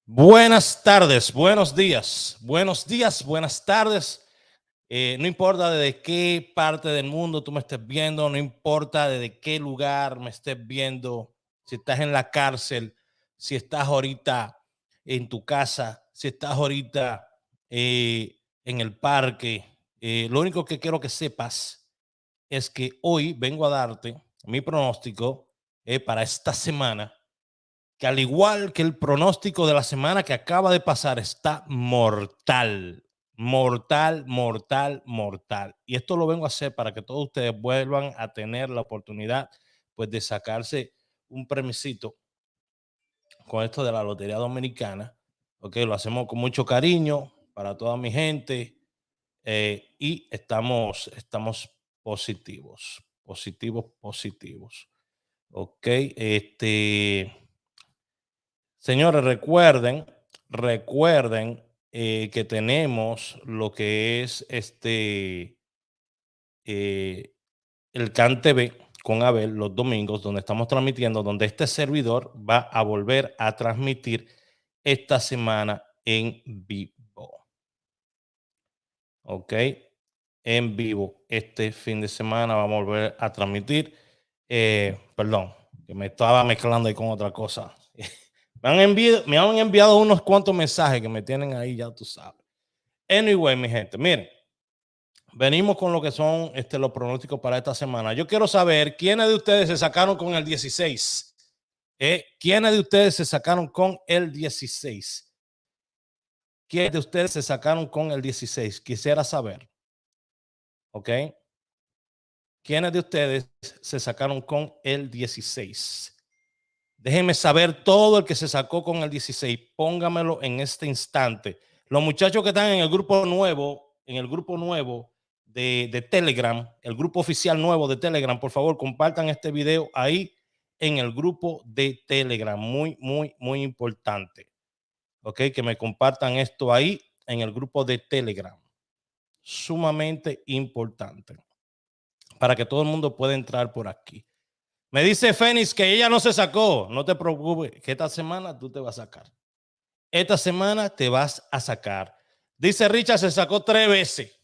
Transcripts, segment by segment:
Buenas tardes, buenos días, buenas tardes. No importa desde qué parte del mundo tú me estés viendo, no importa desde qué lugar me estés viendo, si estás en la cárcel, si estás ahorita en tu casa, si estás ahorita en el parque. Lo único que quiero que sepas es que hoy vengo a darte mi pronóstico para esta semana, que al igual que el pronóstico de la semana que acaba de pasar, está mortal, mortal, mortal, mortal. Y esto lo vengo a hacer para que todos ustedes vuelvan a tener la oportunidad, pues, de sacarse un premisito con esto de la Lotería Dominicana. Ok, lo hacemos con mucho cariño para toda mi gente, y estamos positivos, positivos, positivos. Ok, señores, recuerden que tenemos lo que es eh, el CAN TV con Abel los domingos, donde estamos transmitiendo, donde este servidor va a volver a transmitir esta semana en vivo. Ok, en vivo. Este fin de semana vamos a volver a transmitir. Perdón, que me estaba mezclando ahí con otra cosa. Me han enviado unos cuantos mensajes que me tienen ahí, ya tú sabes. Anyway, mi gente, miren, venimos con lo que son los pronósticos para esta semana. Yo quiero saber quiénes de ustedes se sacaron con el 16. ¿Quiénes de ustedes se sacaron con el 16? ¿Quiénes de ustedes se sacaron con el 16? Quisiera saber. ¿Ok? ¿Quiénes de ustedes se sacaron con el 16? Déjenme saber todo el que se sacó con el 16. Póngamelo en este instante. Los muchachos que están en el grupo nuevo de Telegram, el grupo oficial nuevo de Telegram, por favor, compartan este video ahí en el grupo de Telegram. Muy, muy, muy importante. Ok, que me compartan esto ahí en el grupo de Telegram. Sumamente importante para que todo el mundo pueda entrar por aquí. Me dice Fénix que ella no se sacó. No te preocupes, que esta semana tú te vas a sacar. Esta semana te vas a sacar. Dice Richard, se sacó 3 veces.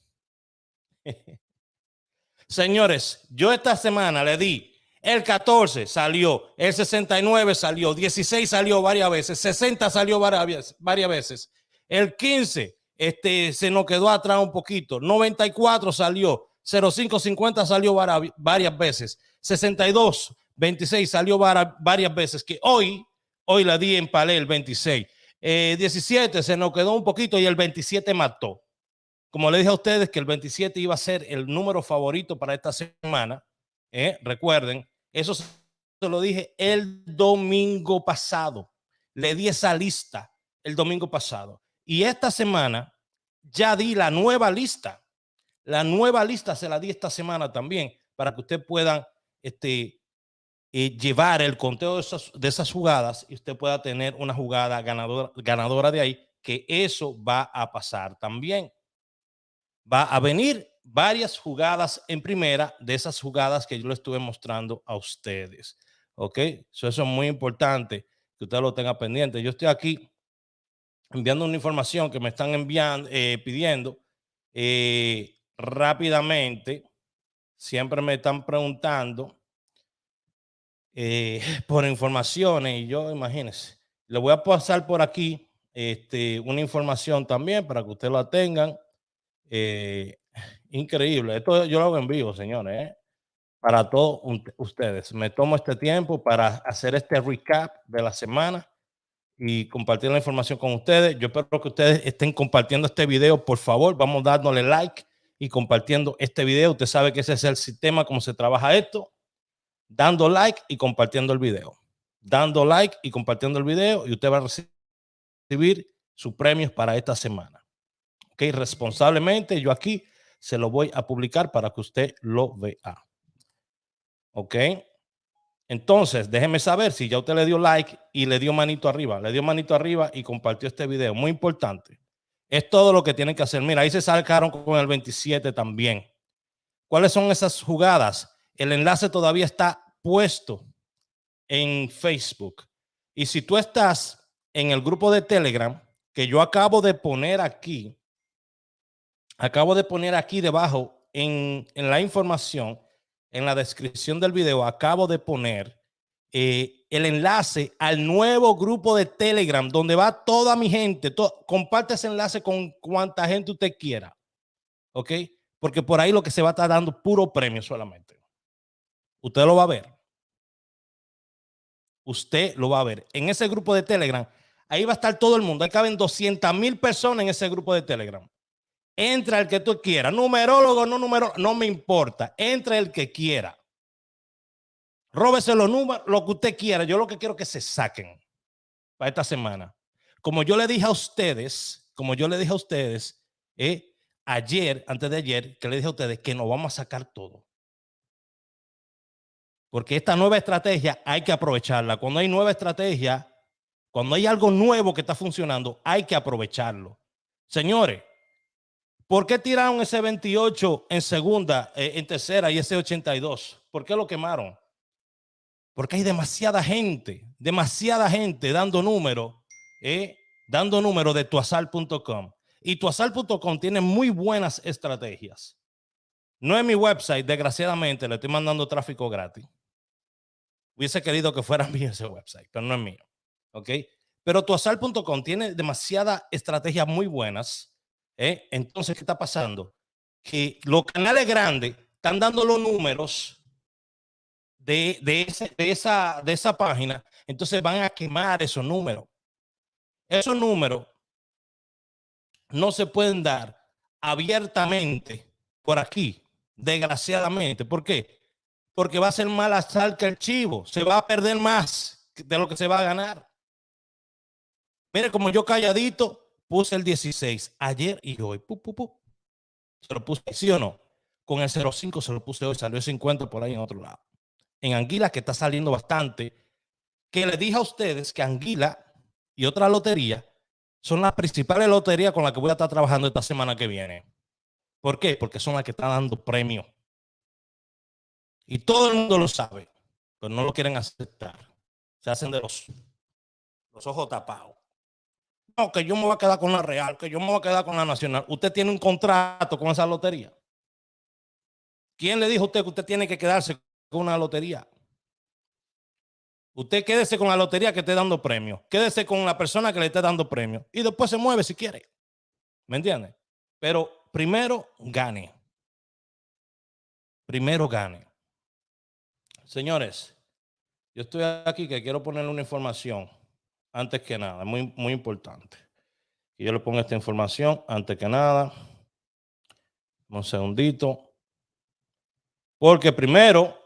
Señores, yo esta semana le di el 14 salió, el 69 salió, 16 salió varias veces, 60 salió varias veces. El 15 se nos quedó atrás un poquito. 94 salió, 0550 salió varias veces. 62, 26 salió varias veces. Que hoy la di en palé el 26. 17 se nos quedó un poquito y el 27 mató. Como le dije a ustedes que el 27 iba a ser el número favorito para esta semana. Recuerden, eso se lo dije el domingo pasado. Le di esa lista el domingo pasado. Y esta semana ya di la nueva lista. La nueva lista se la di esta semana también para que ustedes puedan llevar el conteo de esas jugadas y usted pueda tener una jugada ganadora de ahí, que eso va a pasar también. Va a venir varias jugadas en primera de esas jugadas que yo le estuve mostrando a ustedes. ¿Ok? Eso es muy importante que usted lo tenga pendiente. Yo estoy aquí enviando una información que me están enviando, pidiendo rápidamente. Siempre me están preguntando por informaciones y yo, imagínense, le voy a pasar por aquí una información también para que ustedes la tengan. Increíble. Esto yo lo hago en vivo, señores, para todos ustedes. Me tomo este tiempo para hacer este recap de la semana y compartir la información con ustedes. Yo espero que ustedes estén compartiendo este video, por favor. Vamos dándole like y compartiendo este video. Usted sabe que ese es el sistema, cómo se trabaja esto. Dando like y compartiendo el video. Dando like y compartiendo el video y usted va a recibir sus premios para esta semana. Ok, responsablemente yo aquí se lo voy a publicar para que usted lo vea. Ok, entonces déjeme saber si ya usted le dio like y le dio manito arriba y compartió este video. Muy importante. Es todo lo que tienen que hacer. Mira, ahí se sacaron con el 27 también. ¿Cuáles son esas jugadas? El enlace todavía está puesto en Facebook. Y si tú estás en el grupo de Telegram que yo acabo de poner aquí. Acabo de poner aquí debajo en la información, en la descripción del video, acabo de poner el enlace al nuevo grupo de Telegram donde va toda mi gente. Comparte ese enlace con cuanta gente usted quiera. ¿Ok? Porque por ahí lo que se va a estar dando puro premio solamente. Usted lo va a ver. Usted lo va a ver. En ese grupo de Telegram, ahí va a estar todo el mundo. Ahí caben 200,000 personas en ese grupo de Telegram. Entra el que tú quieras. Numerólogo, no numerólogo, no me importa. Entra el que quiera. Róbese los números, lo que usted quiera. Yo lo que quiero es que se saquen para esta semana. Como yo le dije a ustedes, ayer, antes de ayer, que le dije a ustedes que nos vamos a sacar todo. Porque esta nueva estrategia hay que aprovecharla. Cuando hay nueva estrategia, cuando hay algo nuevo que está funcionando, hay que aprovecharlo. Señores, ¿por qué tiraron ese 28 en segunda, en tercera y ese 82? ¿Por qué lo quemaron? Porque hay demasiada gente dando números de tuazal.com. Y tuazal.com tiene muy buenas estrategias. No es mi website, desgraciadamente, le estoy mandando tráfico gratis. Hubiese querido que fuera mío ese website, pero no es mío. ¿Ok? Pero tuazal.com tiene demasiadas estrategias muy buenas. Entonces, ¿qué está pasando? Que los canales grandes están dando los números de esa página, entonces van a quemar esos números. Esos números no se pueden dar abiertamente por aquí, desgraciadamente. ¿Por qué? Porque va a ser más azar que el chivo. Se va a perder más de lo que se va a ganar. Mire, como yo calladito puse el 16 ayer y hoy. Se lo puse, ¿sí o no? Con el 05 se lo puse hoy, salió 50 por ahí en otro lado. En Anguila, que está saliendo bastante, que le dije a ustedes que Anguila y otra lotería son las principales loterías con las que voy a estar trabajando esta semana que viene. ¿Por qué? Porque son las que están dando premios. Y todo el mundo lo sabe, pero no lo quieren aceptar. Se hacen de los ojos tapados. No, que yo me voy a quedar con la Real, que yo me voy a quedar con la Nacional. Usted tiene un contrato con esa lotería. ¿Quién le dijo a usted que usted tiene que quedarse con una lotería? Usted quédese con la lotería que esté dando premios. Quédese con la persona que le esté dando premios. Y después se mueve si quiere. ¿Me entiende? Pero primero gane. Primero gane. Señores, yo estoy aquí que quiero ponerle una información antes que nada, muy, muy importante. Y yo le pongo esta información antes que nada. Un segundito. Porque primero,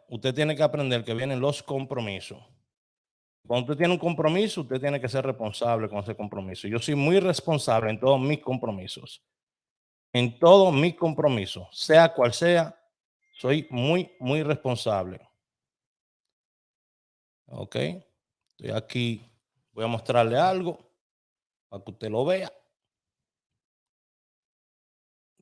usted tiene que aprender que vienen los compromisos. Cuando usted tiene un compromiso, usted tiene que ser responsable con ese compromiso. Yo soy muy responsable en todos mis compromisos. En todos mis compromisos, sea cual sea, soy muy, muy responsable. Ok. Estoy aquí. Voy a mostrarle algo para que usted lo vea.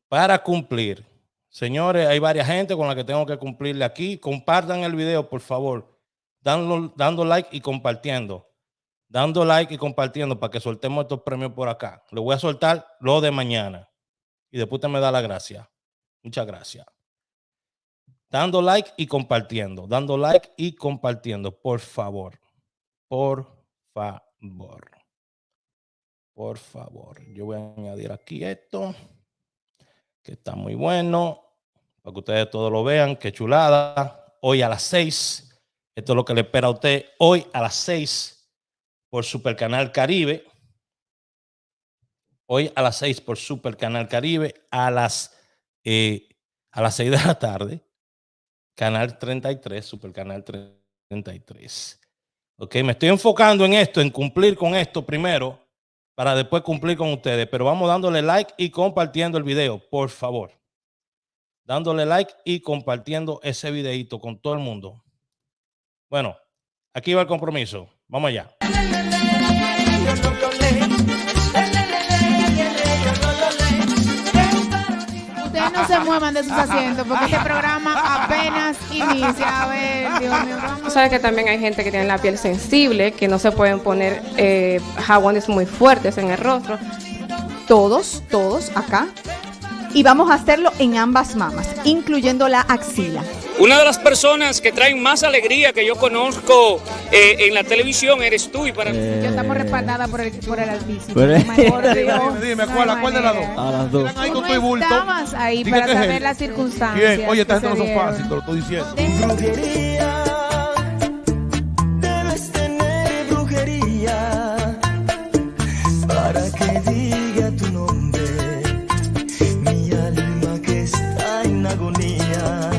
Para cumplir. Señores, hay varias gente con la que tengo que cumplirle aquí. Compartan el video, por favor. Dando like y compartiendo. Dando like y compartiendo para que soltemos estos premios por acá. Le voy a soltar lo de mañana. Y después usted me da la gracia. Muchas gracias. Dando like y compartiendo. Dando like y compartiendo. Por favor. Por favor. Por favor. Yo voy a añadir aquí esto, que está muy bueno, para que ustedes todos lo vean. Qué chulada. Hoy a las 6. Esto es lo que le espera a usted. Hoy a las 6 por Super Canal Caribe. Hoy a las 6 por Super Canal Caribe. A las 6 de la tarde. Canal 33, Super Canal 33. Ok, me estoy enfocando en esto, en cumplir con esto primero, para después cumplir con ustedes. Pero vamos dándole like y compartiendo el video, por favor. Dándole like y compartiendo ese videito con todo el mundo. Bueno, aquí va el compromiso. Vamos allá. Ustedes no no se muevan de sus asientos porque este programa apenas inicia. A ver, Dios mío, vamos. Tú sabes que también hay gente que tiene la piel sensible, que no se pueden poner jabones muy fuertes en el rostro. Todos acá. Y vamos a hacerlo en ambas mamas, incluyendo la axila. Una de las personas que traen más alegría que yo conozco en la televisión eres tú. Y para Yo estamos respaldadas por el Altísimo. Pero- Por Dios, Dime, no ¿cuál de las dos? A las dos. Ahí Tú con no tu bulto. estabas ahí Dime para qué es saber él. las circunstancias. Bien, oye, esta que gente no se son dieron. fáciles, te lo estoy diciendo. Brujería, debes tener brujería para que diga tu nombre, mi alma que está en agonía.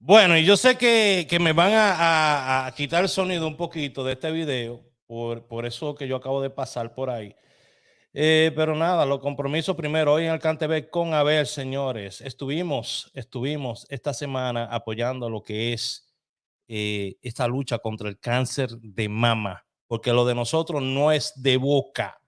Bueno, y yo sé que me van a quitar el sonido un poquito de este video, por eso que yo acabo de pasar por ahí. Pero nada, los compromisos primero hoy en el CanTV con Abel, señores. Estuvimos esta semana apoyando lo que es esta lucha contra el cáncer de mama, porque lo de nosotros no es de boca.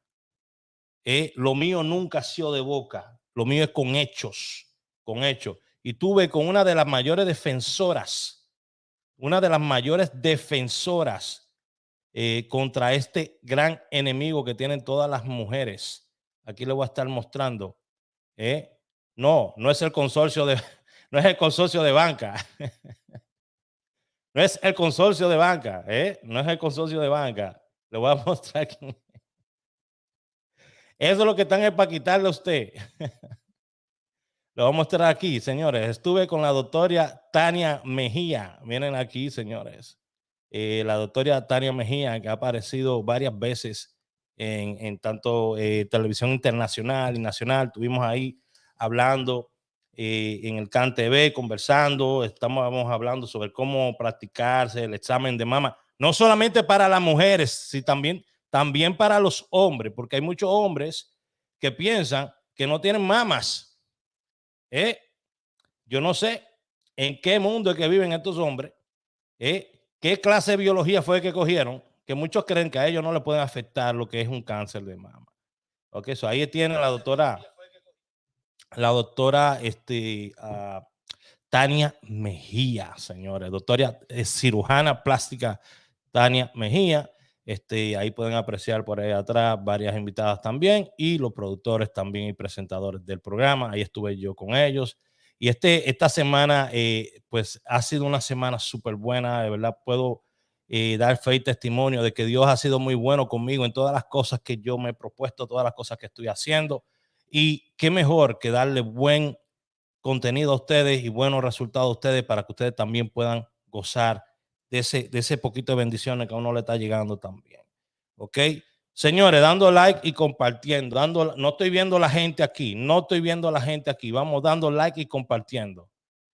Lo mío nunca ha sido de boca, lo mío es con hechos, con hechos. Y tuve con una de las mayores defensoras contra este gran enemigo que tienen todas las mujeres. Aquí le voy a estar mostrando. No es el consorcio de, no es el consorcio de banca. No es el consorcio de banca, no es el consorcio de banca. Le voy a mostrar quién. Eso es lo que están es para quitarle a usted. Lo voy a mostrar aquí, señores. Estuve con la doctora Tania Mejía. Miren aquí, señores. La doctora Tania Mejía, que ha aparecido varias veces en tanto televisión internacional y nacional. Estuvimos ahí hablando en el CanTV, conversando. Estamos hablando sobre cómo practicarse el examen de mama. No solamente para las mujeres, sino también para los hombres, porque hay muchos hombres que piensan que no tienen mamas. Yo no sé en qué mundo es que viven estos hombres. ¿Qué clase de biología fue que cogieron? Que muchos creen que a ellos no le pueden afectar lo que es un cáncer de mama. Ok, so ahí tiene la doctora Tania Mejía, señores. Doctora cirujana plástica Tania Mejía. Ahí pueden apreciar por ahí atrás varias invitadas también y los productores también y presentadores del programa. Ahí estuve yo con ellos. Y esta semana, pues ha sido una semana súper buena. De verdad, puedo dar fe y testimonio de que Dios ha sido muy bueno conmigo en todas las cosas que yo me he propuesto, todas las cosas que estoy haciendo. Y qué mejor que darle buen contenido a ustedes y buenos resultados a ustedes para que ustedes también puedan gozar de ese poquito de bendiciones que a uno le está llegando también. ¿Ok? Señores, dando like y compartiendo. No estoy viendo la gente aquí. Vamos dando like y compartiendo.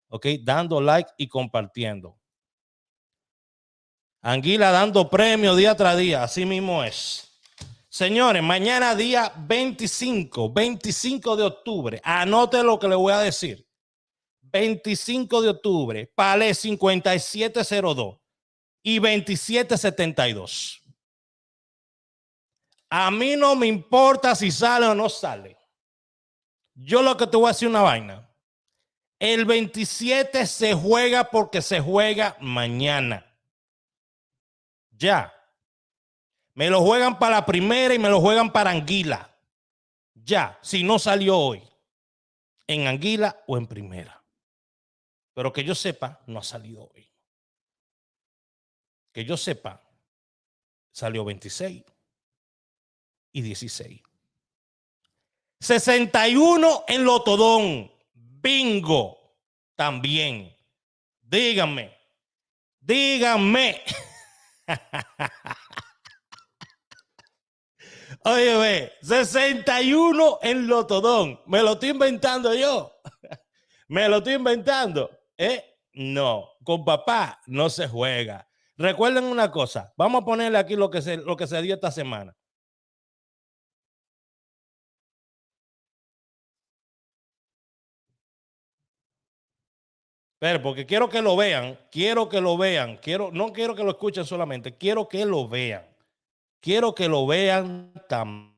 ¿Ok? Dando like y compartiendo. Anguila dando premio día tras día. Así mismo es. Señores, mañana día 25 de octubre. Anote lo que le voy a decir. 25 de octubre, Palé 5702 y 2772. A mí no me importa si sale o no sale. Yo lo que te voy a decir una vaina. El 27 se juega porque se juega mañana. Ya. Me lo juegan para la primera y me lo juegan para Anguila. Ya, si no salió hoy. En Anguila o en primera. Pero que yo sepa, no ha salido hoy. Que yo sepa, salió 26 y 16. 61 en Lotodón. Bingo. También. Díganme. Oye, ve, 61 en Lotodón. Me lo estoy inventando yo. Me lo estoy inventando. No, con papá no se juega. Recuerden una cosa. Vamos a ponerle aquí lo que se dio esta semana. Pero porque quiero que lo vean. No quiero que lo escuchen solamente. Quiero que lo vean. Quiero que lo vean también.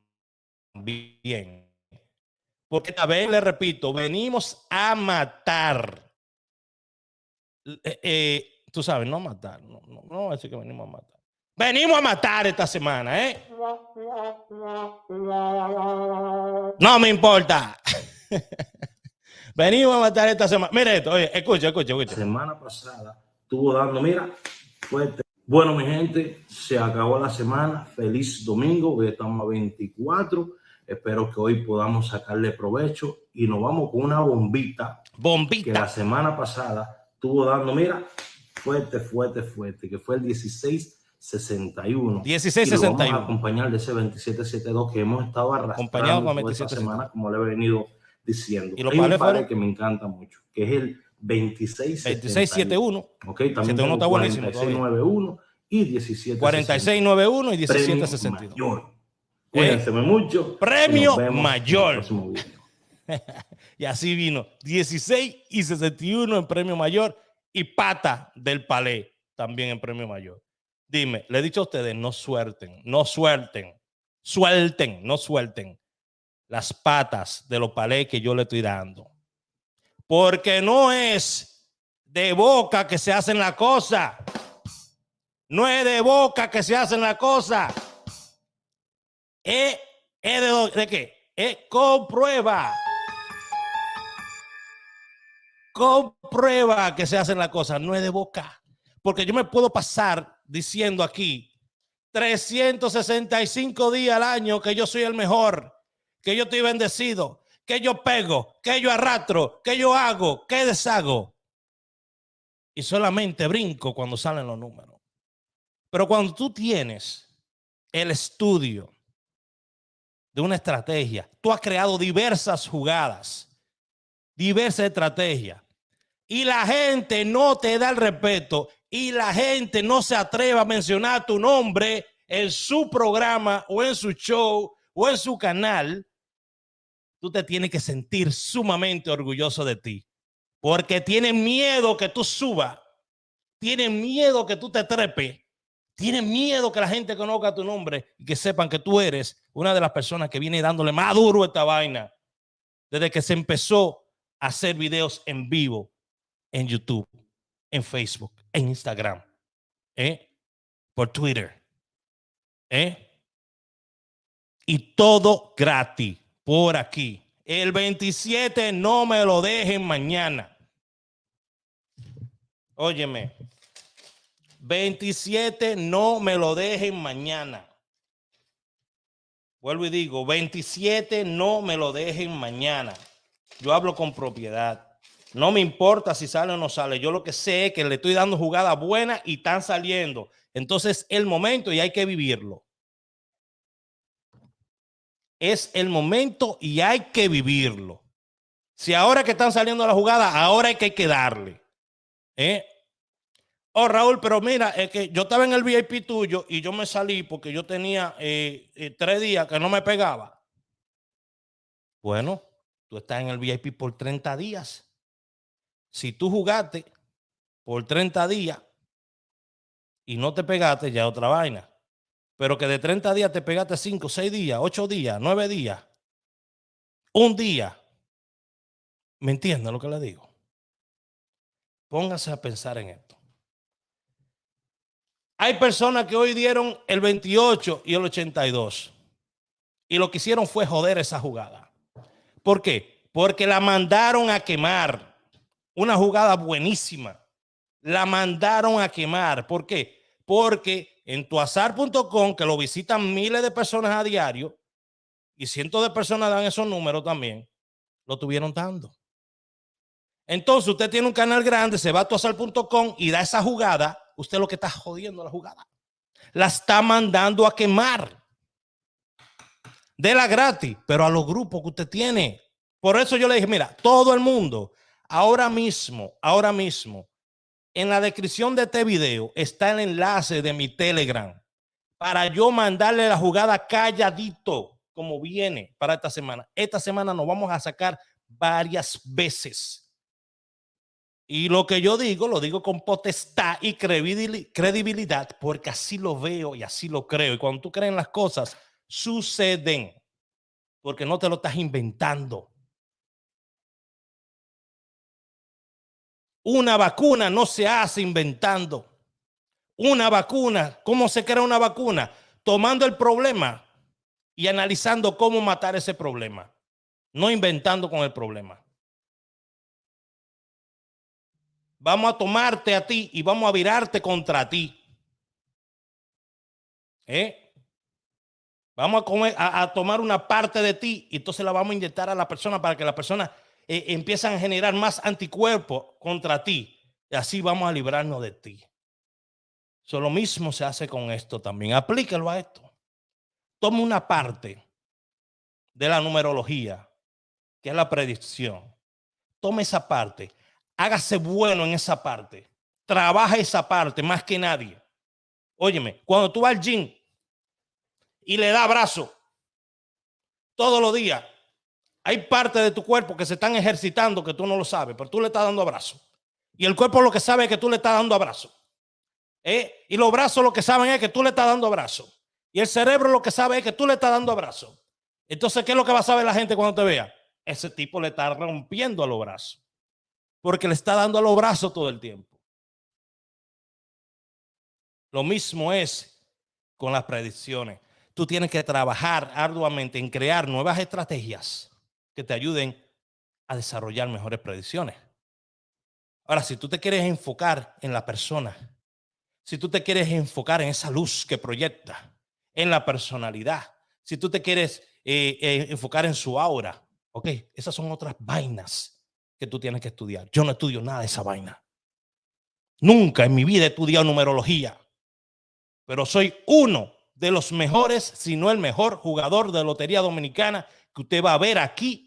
Porque esta vez, le repito, venimos a matar. Tú sabes, no matar. No voy a decir que venimos a matar. Venimos a matar esta semana, ¿eh? No me importa. Venimos a matar esta semana. Mira esto, oye, escucha. La semana pasada estuvo dando, mira, fuerte. Bueno, mi gente, se acabó la semana. Feliz domingo. Hoy estamos a 24. Espero que hoy podamos sacarle provecho y nos vamos con una bombita. Que la semana pasada estuvo dando, mira, fuerte, que fue el 1661. 1661. Vamos a acompañar de ese 2772 que hemos estado arrastrando toda esta semana, como le he venido diciendo. Y hay un par que me encanta mucho, que es el 2671. Ok, también 71 está buenísimo. 4691 y 17. 4691 y 1762. Cuídense mucho. Premio mayor. Y así vino 16 y 61 en premio mayor y pata del palé también en premio mayor. Dime, le he dicho a ustedes, no suelten las patas de los palés que yo le estoy dando. Porque no es de boca que se hacen la cosa. No es de boca que se hacen la cosa. ¿Es de qué? Es con prueba. Con prueba que se hacen las cosas, no es de boca. Porque yo me puedo pasar diciendo aquí 365 días al año que yo soy el mejor, que yo estoy bendecido, que yo pego, que yo arrastro, que yo hago, que deshago. Y solamente brinco cuando salen los números. Pero cuando tú tienes el estudio de una estrategia, tú has creado diversas jugadas, diversas estrategias, y la gente no te da el respeto y la gente no se atreve a mencionar tu nombre en su programa o en su show o en su canal, tú te tienes que sentir sumamente orgulloso de ti, porque tienen miedo que tú subas, tienen miedo que tú te trepes, tienen miedo que la gente conozca tu nombre y que sepan que tú eres una de las personas que viene dándole más duro a esta vaina desde que se empezó a hacer videos en vivo en YouTube, en Facebook, en Instagram, por Twitter, y todo gratis por aquí. El 27 no me lo dejen mañana. Óyeme, 27 no me lo dejen mañana. Vuelvo y digo, 27 no me lo dejen mañana. Yo hablo con propiedad. No me importa si sale o no sale. Yo lo que sé es que le estoy dando jugadas buenas y están saliendo. Entonces, el momento y hay que vivirlo. Es el momento y hay que vivirlo. Si ahora que están saliendo las jugadas, ahora hay que darle. Oh, Raúl, pero mira, es que yo estaba en el VIP tuyo y yo me salí porque yo tenía 3 días que no me pegaba. Bueno, tú estás en el VIP por 30 días. Si tú jugaste por 30 días y no te pegaste, ya es otra vaina. Pero que de 30 días te pegaste 5, 6 días, 8 días, 9 días, un día. ¿Me entienden lo que le digo? Póngase a pensar en esto. Hay personas que hoy dieron el 28 y el 82. Y lo que hicieron fue joder esa jugada. ¿Por qué? Porque la mandaron a quemar. Una jugada buenísima. La mandaron a quemar. ¿Por qué? Porque en tuazar.com, que lo visitan miles de personas a diario, y cientos de personas dan esos números también, lo tuvieron dando. Entonces usted tiene un canal grande, se va a tuazar.com y da esa jugada. Usted lo que está jodiendo la jugada. La está mandando a quemar. Dela gratis, pero a los grupos que usted tiene. Por eso yo le dije, mira, todo el mundo, ahora mismo, en la descripción de este video está el enlace de mi Telegram para yo mandarle la jugada calladito, como viene para esta semana. Esta semana nos vamos a sacar varias veces. Y lo que yo digo, lo digo con potestad y credibilidad, porque así lo veo y así lo creo. Y cuando tú crees en las cosas, suceden, porque no te lo estás inventando. Una vacuna no se hace inventando. Una vacuna, ¿cómo se crea una vacuna? Tomando el problema y analizando cómo matar ese problema, no inventando con el problema. Vamos a tomarte a ti y vamos a virarte contra ti. Vamos a tomar una parte de ti y entonces la vamos a inyectar a la persona para que la persona empiece a generar más anticuerpos contra ti. Y así vamos a librarnos de ti. Lo mismo se hace con esto también. Aplíquelo a esto. Tome una parte de la numerología, que es la predicción. Tome esa parte. Hágase bueno en esa parte. Trabaja esa parte más que nadie. Óyeme, cuando tú vas al gym y le das abrazo todos los días, hay partes de tu cuerpo que se están ejercitando que tú no lo sabes, pero tú le estás dando abrazo. Y el cuerpo lo que sabe es que tú le estás dando abrazo. Y los brazos lo que saben es que tú le estás dando abrazo. Y el cerebro lo que sabe es que tú le estás dando abrazo. Entonces, ¿qué es lo que va a saber la gente cuando te vea? Ese tipo le está rompiendo a los brazos. Porque le está dando a los brazos todo el tiempo. Lo mismo es con las predicciones. Tú tienes que trabajar arduamente en crear nuevas estrategias que te ayuden a desarrollar mejores predicciones. Ahora, si tú te quieres enfocar en la persona, si tú te quieres enfocar en esa luz que proyecta, en la personalidad, si tú te quieres enfocar en su aura, ok, esas son otras vainas que tú tienes que estudiar. Yo no estudio nada de esa vaina. Nunca en mi vida he estudiado numerología, pero soy uno de los mejores, si no el mejor jugador de lotería dominicana que usted va a ver aquí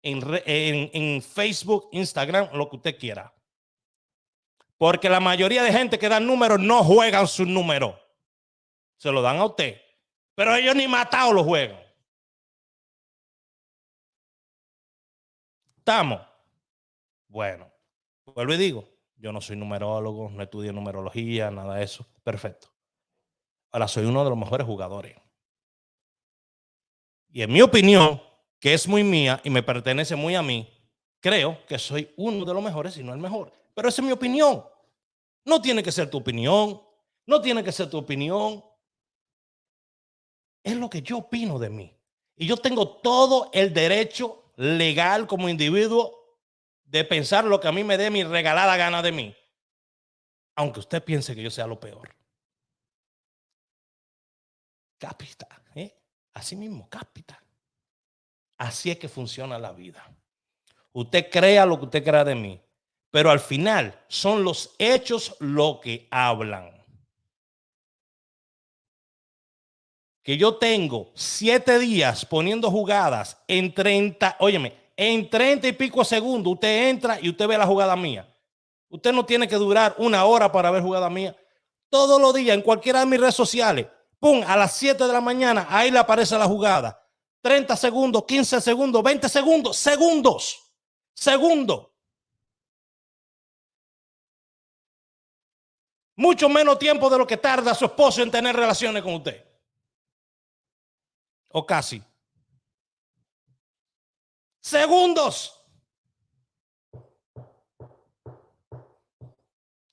en Facebook, Instagram, lo que usted quiera. Porque la mayoría de gente que dan números no juegan sus números. Se lo dan a usted. Pero ellos ni matados lo juegan. ¿Estamos? Bueno, vuelvo y digo, yo no soy numerólogo, no estudio numerología, nada de eso. Perfecto. Ahora soy uno de los mejores jugadores. Y en mi opinión, que es muy mía y me pertenece muy a mí, creo que soy uno de los mejores, si no el mejor. Pero esa es mi opinión. No tiene que ser tu opinión. No tiene que ser tu opinión. Es lo que yo opino de mí. Y yo tengo todo el derecho legal como individuo de pensar lo que a mí me dé mi regalada gana de mí. Aunque usted piense que yo sea lo peor. Capita, así mismo, capita. Así es que funciona la vida. Usted crea lo que usted crea de mí, pero al final son los hechos lo que hablan. Que yo tengo 7 días poniendo jugadas en 30, óyeme, en 30 y pico segundos usted entra y usted ve la jugada mía. Usted no tiene que durar 1 hora para ver jugada mía. Todos los días en cualquiera de mis redes sociales, pum, a las 7 de la mañana, ahí le aparece la jugada. 30 segundos, 15 segundos, 20 segundos, segundos. Mucho menos tiempo de lo que tarda su esposo en tener relaciones con usted. O casi. Segundos.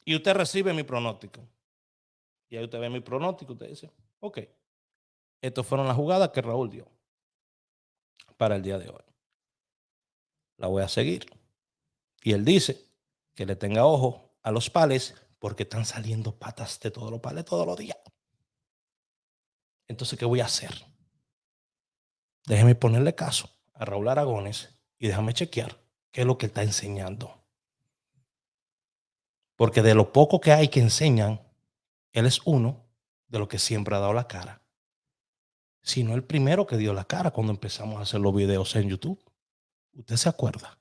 Y usted recibe mi pronóstico. Y ahí usted ve mi pronóstico. Usted dice, ok, estas fueron las jugadas que Raúl dio para el día de hoy. La voy a seguir. Y él dice que le tenga ojo a los pales porque están saliendo patas de todos los pales todos los días. Entonces, ¿qué voy a hacer? Déjeme ponerle caso a Raúl Aragones y déjame chequear qué es lo que está enseñando. Porque de lo poco que hay que enseñan, él es uno de los que siempre ha dado la cara. Sino el primero que dio la cara cuando empezamos a hacer los videos en YouTube. ¿Usted se acuerda?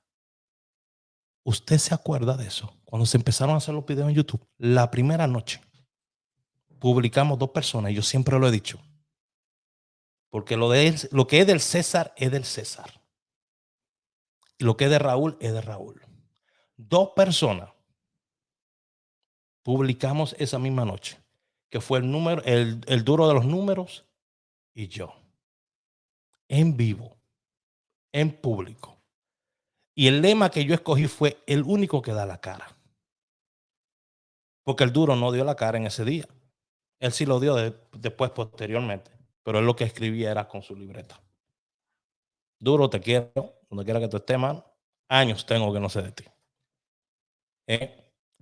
¿Usted se acuerda de eso? Cuando se empezaron a hacer los videos en YouTube, la primera noche publicamos 2 personas y yo siempre lo he dicho. Porque lo que es del César es del César. Y lo que es de Raúl es de Raúl. 2 personas publicamos esa misma noche, que fue el duro de los números y yo. En vivo, en público. Y el lema que yo escogí fue el único que da la cara. Porque el duro no dio la cara en ese día. Él sí lo dio después, posteriormente. Pero él lo que escribía era con su libreta. Duro, te quiero, donde quiera que tú estés, mano. Años tengo que no sé de ti.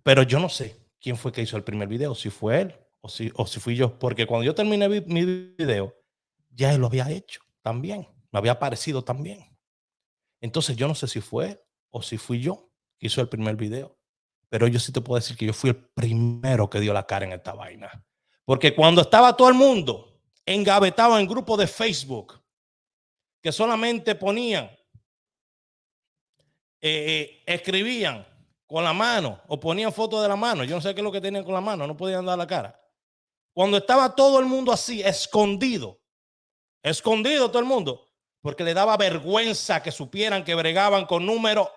Pero yo no sé quién fue que hizo el primer video, si fue él o si fui yo. Porque cuando yo terminé mi video, ya él lo había hecho también. Me había aparecido también. Entonces yo no sé si fue él o si fui yo que hizo el primer video. Pero yo sí te puedo decir que yo fui el primero que dio la cara en esta vaina. Porque cuando estaba todo el mundo engavetado en grupos de Facebook, que solamente ponían, escribían con la mano o ponían fotos de la mano. Yo no sé qué es lo que tenían con la mano, no podían dar la cara. Cuando estaba todo el mundo así, escondido todo el mundo, porque le daba vergüenza que supieran que bregaban con números,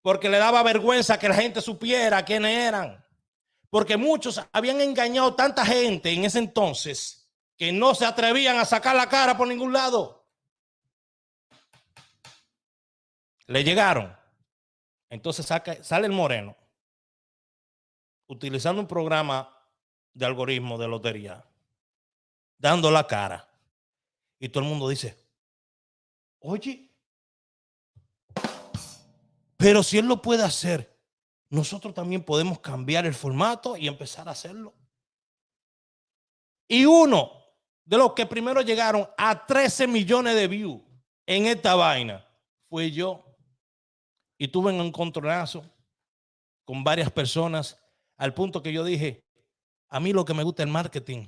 porque le daba vergüenza que la gente supiera quiénes eran, porque muchos habían engañado tanta gente en ese entonces que no se atrevían a sacar la cara por ningún lado. Le llegaron. Entonces sale el moreno utilizando un programa de algoritmo de lotería, dando la cara. Y todo el mundo dice, oye, pero si él lo puede hacer, nosotros también podemos cambiar el formato y empezar a hacerlo. Y uno de los que primero llegaron a 13 millones de views en esta vaina fue yo. Y tuve un encontronazo con varias personas al punto que yo dije, a mí lo que me gusta es el marketing.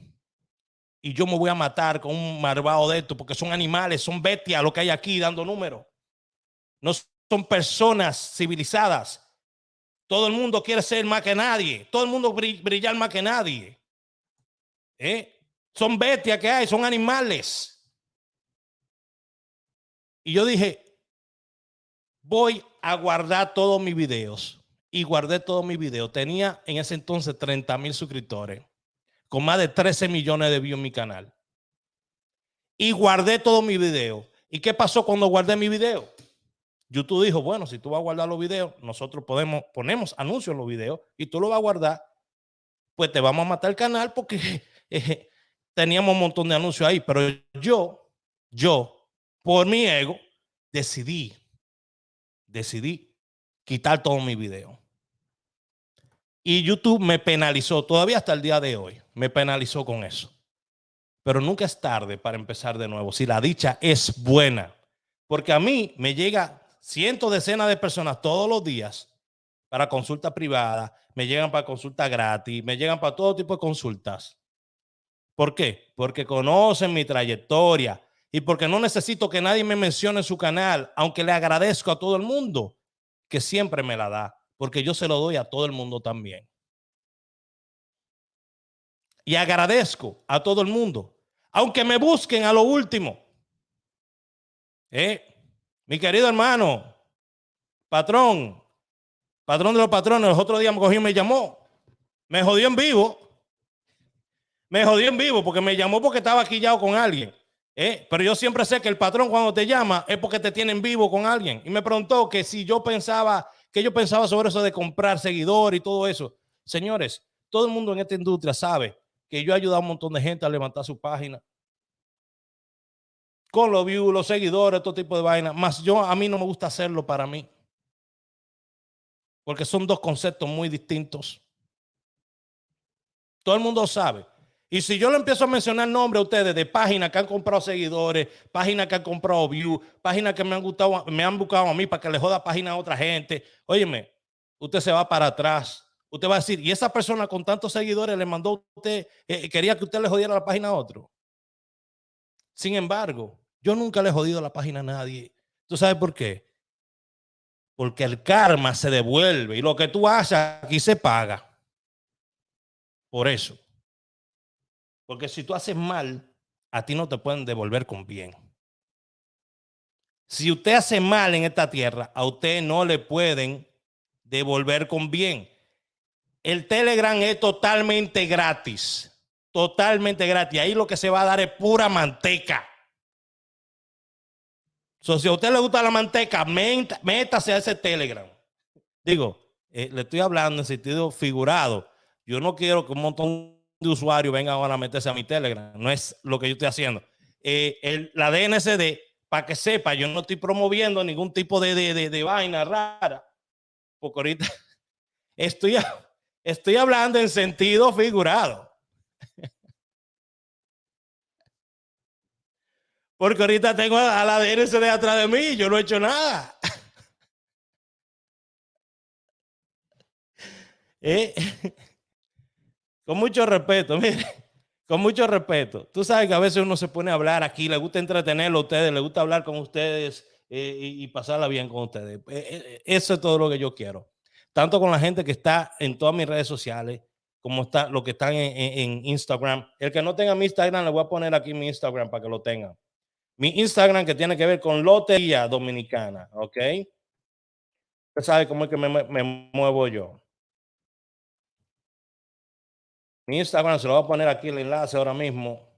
Y yo me voy a matar con un malvado de esto porque son animales, son bestias lo que hay aquí dando números. No son personas civilizadas. Todo el mundo quiere ser más que nadie. Todo el mundo brillar más que nadie. Son bestias que hay, son animales. Y yo dije, voy a guardar todos mis videos. Y guardé todos mis videos. Tenía en ese entonces 30,000 suscriptores. Con más de 13 millones de views en mi canal. Y guardé todos mis videos. ¿Y qué pasó cuando guardé mi video? YouTube dijo, bueno, si tú vas a guardar los videos, nosotros ponemos anuncios en los videos y tú lo vas a guardar, pues te vamos a matar el canal porque teníamos un montón de anuncios ahí. Pero yo, por mi ego, decidí quitar todos mis videos. Y YouTube me penalizó, todavía hasta el día de hoy, me penalizó con eso. Pero nunca es tarde para empezar de nuevo, si la dicha es buena. Porque a mí me llega cientos, decenas de personas todos los días para consulta privada, me llegan para consulta gratis, me llegan para todo tipo de consultas. ¿Por qué? Porque conocen mi trayectoria y porque no necesito que nadie me mencione en su canal, aunque le agradezco a todo el mundo que siempre me la da, porque yo se lo doy a todo el mundo también. Y agradezco a todo el mundo, aunque me busquen a lo último. Mi querido hermano, patrón de los patrones, los otros días me cogió y me llamó. Me jodió en vivo. Porque me llamó porque estaba quillado con alguien. Pero yo siempre sé que el patrón cuando te llama es porque te tiene en vivo con alguien. Y me preguntó que si yo pensaba, que yo pensaba sobre eso de comprar seguidores y todo eso. Señores, todo el mundo en esta industria sabe que yo he ayudado a un montón de gente a levantar su página. Con los views, los seguidores, todo tipo de vaina. Más a mí no me gusta hacerlo para mí. Porque son dos conceptos muy distintos. Todo el mundo sabe. Y si yo le empiezo a mencionar nombres a ustedes de páginas que han comprado seguidores, páginas que han comprado views, páginas que me han buscado a mí para que le joda página a otra gente, óyeme, usted se va para atrás. Usted va a decir, y esa persona con tantos seguidores le mandó a usted, quería que usted le jodiera la página a otro. Sin embargo, yo nunca le he jodido la página a nadie. ¿Tú sabes por qué? Porque el karma se devuelve y lo que tú haces aquí se paga. Por eso. Porque si tú haces mal, a ti no te pueden devolver con bien. Si usted hace mal en esta tierra, a usted no le pueden devolver con bien. El Telegram es totalmente gratis. Totalmente gratis. Ahí lo que se va a dar es pura manteca. So, si a usted le gusta la manteca, métase a ese Telegram. Digo, le estoy hablando en sentido figurado. Yo no quiero que un montón de usuarios vengan ahora a meterse a mi Telegram. No es lo que yo estoy haciendo. La DNCD, para que sepa, yo no estoy promoviendo ningún tipo de vaina rara. Porque ahorita estoy hablando en sentido figurado. Porque ahorita tengo a la DNCD atrás de mí y yo no he hecho nada. Con mucho respeto, mire, con mucho respeto. Tú sabes que a veces uno se pone a hablar aquí, le gusta entretenerlo a ustedes, le gusta hablar con ustedes y pasarla bien con ustedes. Eso es todo lo que yo quiero. Tanto con la gente que está en todas mis redes sociales, como está los que están en Instagram. El que no tenga mi Instagram, le voy a poner aquí mi Instagram para que lo tengan. Mi Instagram que tiene que ver con Lotería Dominicana, ¿ok? Usted sabe cómo es que me muevo yo. Mi Instagram se lo voy a poner aquí el enlace ahora mismo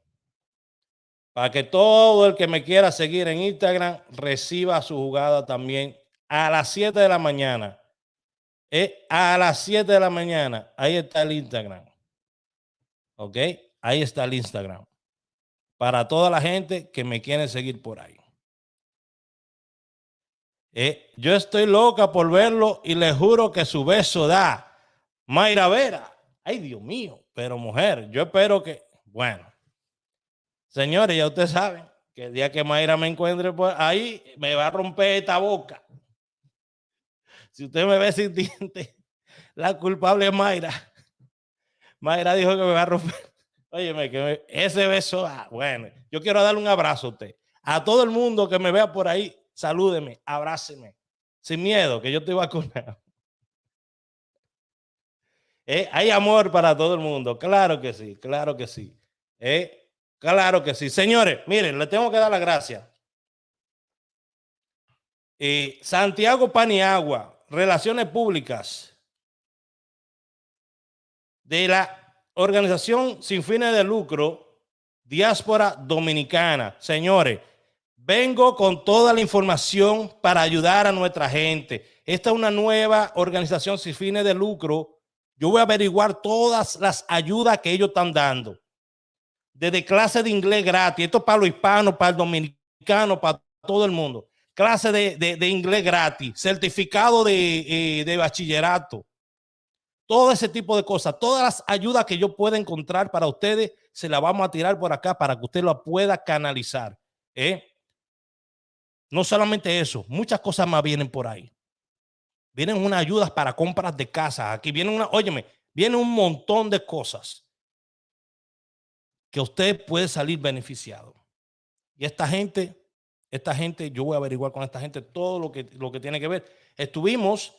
para que todo el que me quiera seguir en Instagram reciba su jugada también a las 7 de la mañana. A las 7 de la mañana. Ahí está el Instagram. ¿Ok? Ahí está el Instagram. Para toda la gente que me quiere seguir por ahí. Yo estoy loca por verlo y le juro que su beso da. Mayra Vera. Ay, Dios mío. Pero mujer, yo espero que, bueno, señores, ya ustedes saben que el día que Mayra me encuentre por ahí, me va a romper esta boca. Si usted me ve sin dientes, la culpable es Mayra. Mayra dijo que me va a romper. Óyeme, que ese beso, bueno, yo quiero darle un abrazo a usted. A todo el mundo que me vea por ahí, salúdeme, abráceme, sin miedo, que yo estoy vacunado. Hay amor para todo el mundo, claro que sí, claro que sí. Claro que sí. Señores, miren, le tengo que dar las gracias. Santiago Paniagua, Relaciones Públicas de la organización sin fines de lucro Diáspora Dominicana. Señores, vengo con toda la información para ayudar a nuestra gente. Esta es una nueva organización sin fines de lucro. Yo voy a averiguar todas las ayudas que ellos están dando. Desde clase de inglés gratis. Esto es para los hispanos, para el dominicano, para todo el mundo. Clase de inglés gratis. Certificado de bachillerato. Todo ese tipo de cosas. Todas las ayudas que yo pueda encontrar para ustedes, se las vamos a tirar por acá para que usted lo pueda canalizar. No solamente eso. Muchas cosas más vienen por ahí. Vienen unas ayudas para compras de casa. Aquí viene viene un montón de cosas que usted puede salir beneficiado. Y esta gente, yo voy a averiguar con esta gente todo lo que tiene que ver. Estuvimos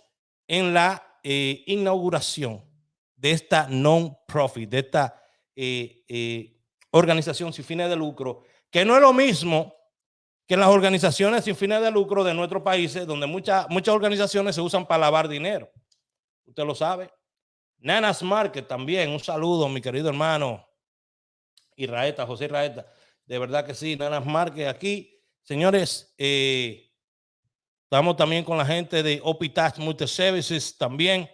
en la inauguración de esta non-profit, de esta organización sin fines de lucro, que no es lo mismo que las organizaciones sin fines de lucro de nuestros países, donde muchas organizaciones se usan para lavar dinero. Usted lo sabe. Nanas Market también, un saludo, mi querido hermano Irraeta, José Irraeta. De verdad que sí, Nanas Market aquí. Señores, estamos también con la gente de Opitax Multiservices también.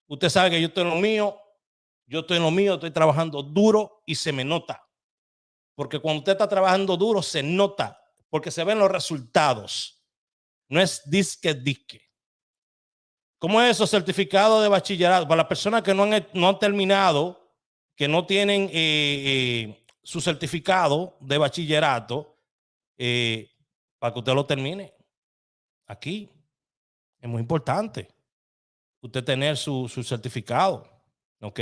Usted sabe que yo estoy en lo mío, estoy trabajando duro y se me nota. Porque cuando usted está trabajando duro, se nota. Porque se ven los resultados. No es disque. ¿Cómo es eso? Certificado de bachillerato. Para las personas que no han terminado, que no tienen su certificado de bachillerato, para que usted lo termine. Aquí es muy importante usted tener su certificado. ¿Ok?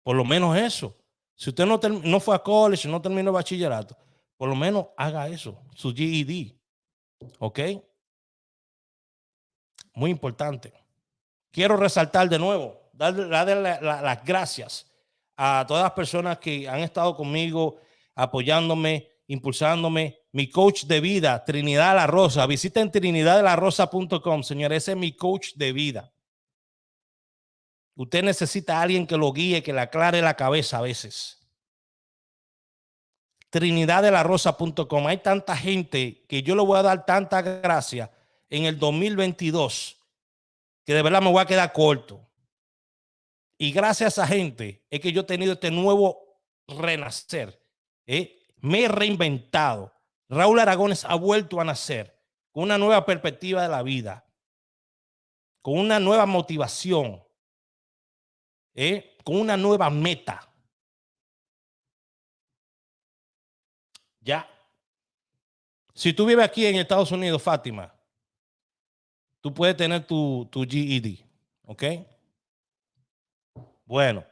Por lo menos eso. Si usted no fue a college, no terminó el bachillerato, por lo menos haga eso, su GED. ¿Ok? Muy importante. Quiero resaltar de nuevo, darle las gracias a todas las personas que han estado conmigo, apoyándome, impulsándome. Mi coach de vida, Trinidad La Rosa. Visiten trinidadelarosa.com, señores. Ese es mi coach de vida. Usted necesita a alguien que lo guíe, que le aclare la cabeza a veces. trinidadelarosa.com. Hay tanta gente que yo le voy a dar tanta gracia en el 2022 que de verdad me voy a quedar corto. Y gracias a esa gente es que yo he tenido este nuevo renacer. Me he reinventado. Raúl Aragones ha vuelto a nacer con una nueva perspectiva de la vida, con una nueva motivación, con una nueva meta. Ya. Si tú vives aquí en Estados Unidos, Fátima, tú puedes tener tu GED, ¿ok? Bueno,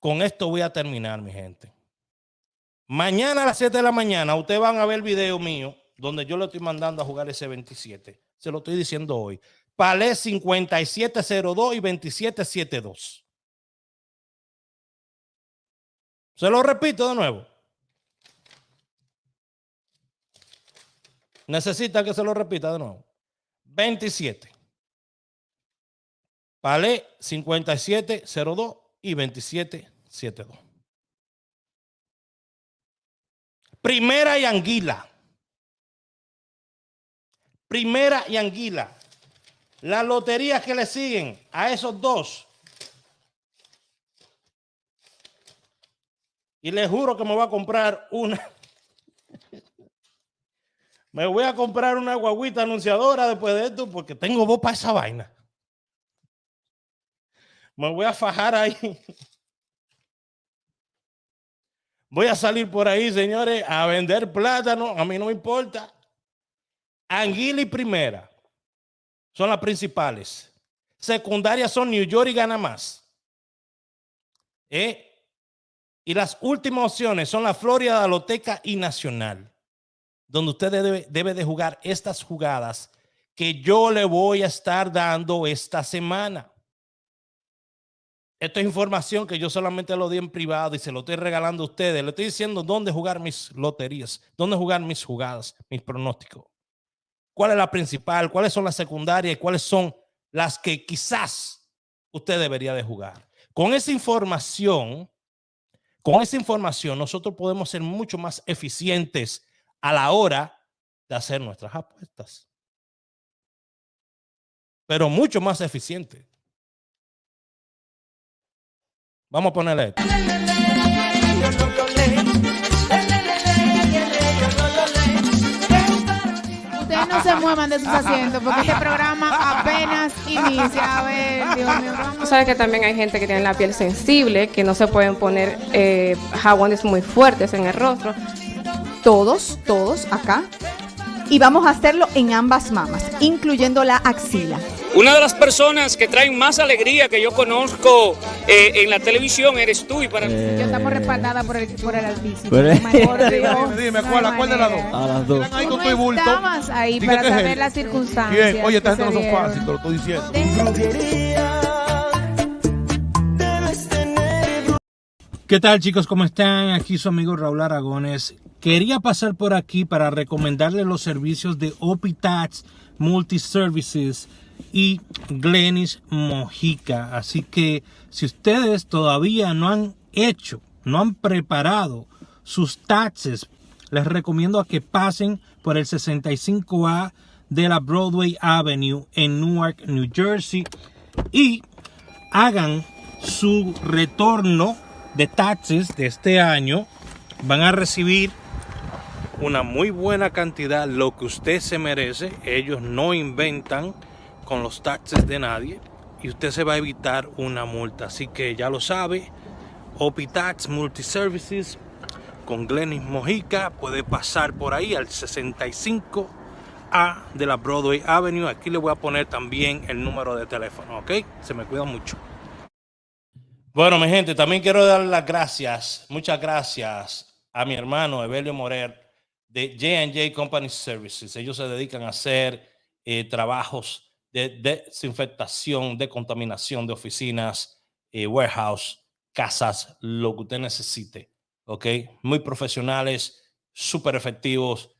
con esto voy a terminar, mi gente. Mañana a las 7 de la mañana, ustedes van a ver el video mío donde yo le estoy mandando a jugar ese 27. Se lo estoy diciendo hoy. Palé 5702 y 2772. Se lo repito de nuevo. Necesita que se lo repita de nuevo. 27. Palé 5702 y 2772. Primera y Anguila. Primera y Anguila. Las loterías que le siguen a esos dos. Y les juro que me voy a comprar una. Me voy a comprar una guaguita anunciadora después de esto porque tengo voz para esa vaina. Me voy a fajar ahí. Voy a salir por ahí, señores, a vender plátano. A mí no me importa. Anguila y Primera son las principales. Secundarias son New York y Gana Más. Y las últimas opciones son la Florida, la Loteca y Nacional, donde usted debe de jugar estas jugadas que yo le voy a estar dando esta semana. Esto es información que yo solamente lo di en privado y se lo estoy regalando a ustedes. Le estoy diciendo dónde jugar mis loterías, dónde jugar mis jugadas, mis pronósticos. ¿Cuál es la principal? ¿Cuáles son las secundarias? ¿Y cuáles son las que quizás usted debería de jugar? Con esa información nosotros podemos ser mucho más eficientes a la hora de hacer nuestras apuestas. Pero mucho más eficientes. Vamos a ponerle esto. Ustedes no se muevan de sus asientos porque este programa apenas inicia. A ver, Dios mío. Tú sabes que también hay gente que tiene la piel sensible, que no se pueden poner jabones muy fuertes en el rostro. Todos acá. Y vamos a hacerlo en ambas mamas, incluyendo la axila. Una de las personas que traen más alegría que yo conozco en la televisión eres tú. Y para Yo estamos respaldadas por el Altísimo. Pero- Por Dios, Dime, no ¿cuál hay de las dos? manera. A las dos. Están ahí Tú con no tu bulto. estabas ahí Dime para qué es saber él. las circunstancias. Bien, oye, estas que no se son dieron. fáciles, te lo estoy diciendo. Brujería. Debes tener ¿Qué tal, chicos? ¿Cómo están? Aquí su amigo Raúl Aragones. Quería pasar por aquí para recomendarles los servicios de OpiTax Multiservices y Glenis Mojica. Así que si ustedes todavía no han preparado sus taxes, les recomiendo a que pasen por el 65A de la Broadway Avenue en Newark, New Jersey, y hagan su retorno de taxes de este año. Van a recibir una muy buena cantidad, lo que usted se merece. Ellos no inventan con los taxes de nadie y usted se va a evitar una multa. Así que ya lo sabe, OpiTax Multiservices con Glenis Mojica. Puede pasar por ahí al 65A de la Broadway Avenue. Aquí le voy a poner también el número de teléfono, ¿ok? Se me cuida mucho. Bueno, mi gente, también quiero dar las gracias, muchas gracias a mi hermano Evelio Morer de J&J Company Services. Ellos se dedican a hacer trabajos de desinfectación, de contaminación de oficinas, warehouse, casas, lo que usted necesite, ¿ok? Muy profesionales, súper efectivos.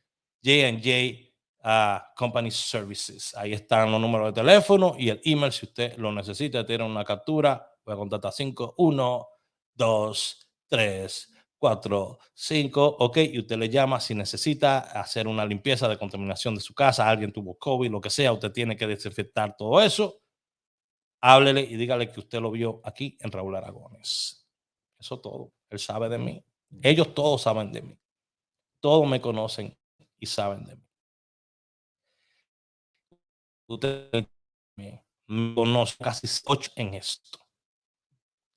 J&J Company Services. Ahí están los números de teléfono y el email si usted lo necesita. Tiene una captura. Voy a contar hasta 5. 1, 2, 3, 5, ok, y usted le llama si necesita hacer una limpieza de contaminación de su casa, alguien tuvo COVID, lo que sea, usted tiene que desinfectar todo eso, háblele y dígale que usted lo vio aquí en Raúl Aragones. Eso todo, él sabe de mí, ellos todos saben de mí, todos me conocen y saben de mí. Usted me conoce casi 8 en esto,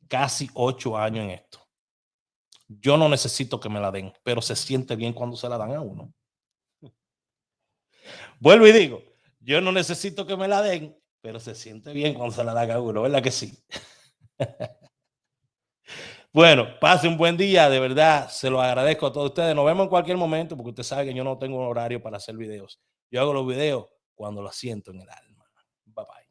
casi 8 años en esto. Yo no necesito que me la den, pero se siente bien cuando se la dan a uno. Vuelvo y digo, yo no necesito que me la den, pero se siente bien cuando se la dan a uno, ¿verdad que sí? Bueno, pase un buen día, de verdad, se lo agradezco a todos ustedes. Nos vemos en cualquier momento, porque usted sabe que yo no tengo un horario para hacer videos. Yo hago los videos cuando los siento en el alma. Bye bye.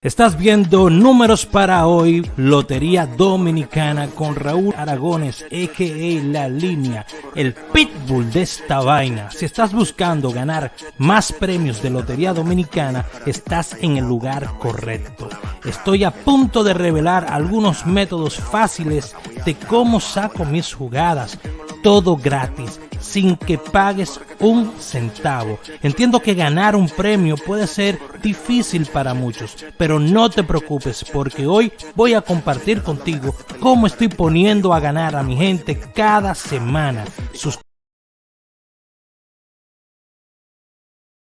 Estás viendo Números para Hoy, Lotería Dominicana con Raúl Aragones, a.k.a. La Línea, el pitbull de esta vaina. Si estás buscando ganar más premios de Lotería Dominicana, estás en el lugar correcto. Estoy a punto de revelar algunos métodos fáciles de cómo saco mis jugadas. Todo gratis, sin que pagues un centavo. Entiendo que ganar un premio puede ser difícil para muchos, pero no te preocupes porque hoy voy a compartir contigo cómo estoy poniendo a ganar a mi gente cada semana. Suscríbete